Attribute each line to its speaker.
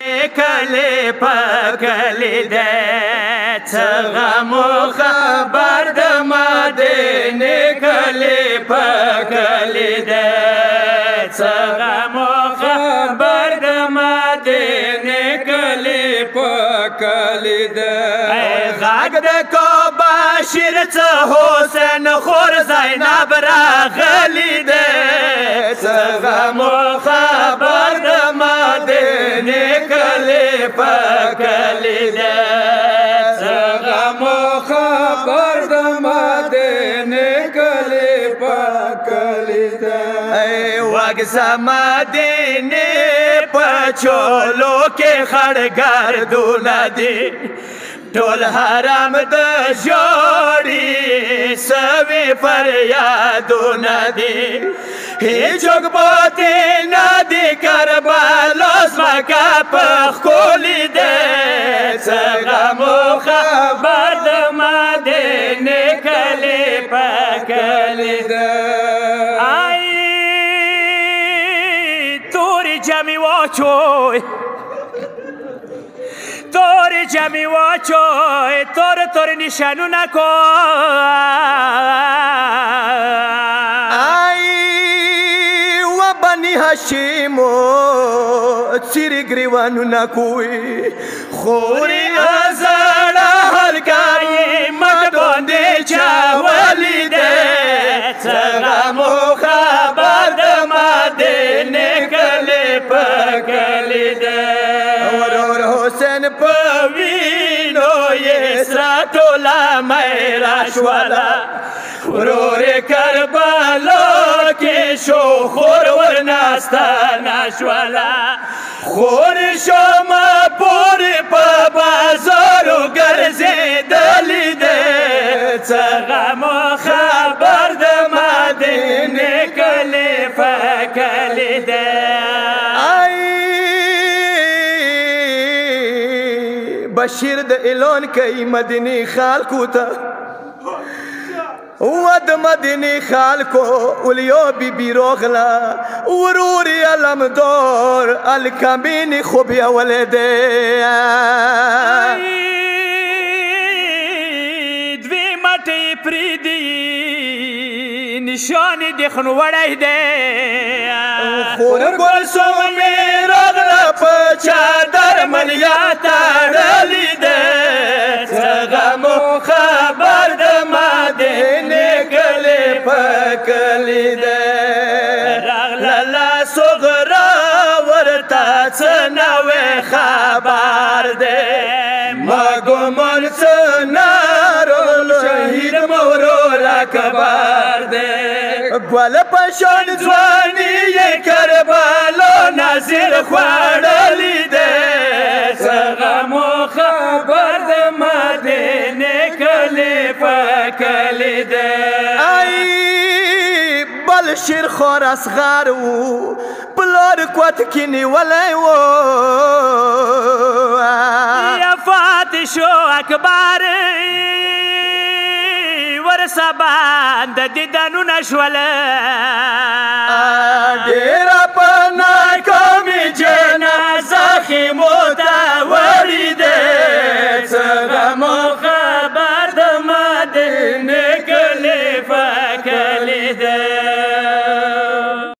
Speaker 1: کلی پکلی ده څغمو خبر د مدینه کلی پکلی ده څغمو خبر د مدینه کلی پکلی ده غږ د کوبشیر څه حسین خور زینب راغلی ده څغمو خبر د مدینه کلی پکلی ده څغمو خبر د مدینه کلی پکلی ده وږه مدینه په چولو کې خړ ګردونه دي ټول حرم د جوړي سوي فریادونه دي هیڅوک پاتې نه دي کربلا ځمکه په ښکلې ده څغمو خبر د مدینې کلی پکلی ده تورې جمعې واچوئ تور جمعی واچوی تور نشانونه کوی
Speaker 2: و بنی هاشیمو څیرې ګریوانونه کوی
Speaker 1: خوري ازړه هلکایي مټ باندې چاولی ده څغمو خبر د مدینې کلی پکلی ده
Speaker 2: ورور حسین
Speaker 1: په وینو یې سره ټوله میرا شوله ورور کربلا کې شو خور ورناستانه شوله خور شومه پورې په بازارو ګرځېدلې ده څغمو خبر د مدینې کلی پکلی ده
Speaker 2: بشیر د اعلان کوي مدینه خلکو ته و د مدینه خلکو اولیو بیبي راغله ورور علمدار الکمین خو بیولی دی
Speaker 1: دوی مټې پرېږدي نشان دې خنوړی دی
Speaker 2: خور ګلسوم مې راغله په چادر ملیا تړلې ده
Speaker 1: څغمو خبر د مدینې کلی پکلی ده راغله صغرا ورته څه نوی خبر دی مګومن څه نارول شهید مورول اکبر دی
Speaker 2: ګل په شان
Speaker 1: ځواني یې کربلا نظیر خوړلی ده څغمو خبر د مدینې کلی پکلی ده
Speaker 2: بل شیر خور اصغر و پلار کوت کې نیولی و
Speaker 1: یا فاتح شو اکبر ورسبان د دیدنونه شوله
Speaker 2: ډېر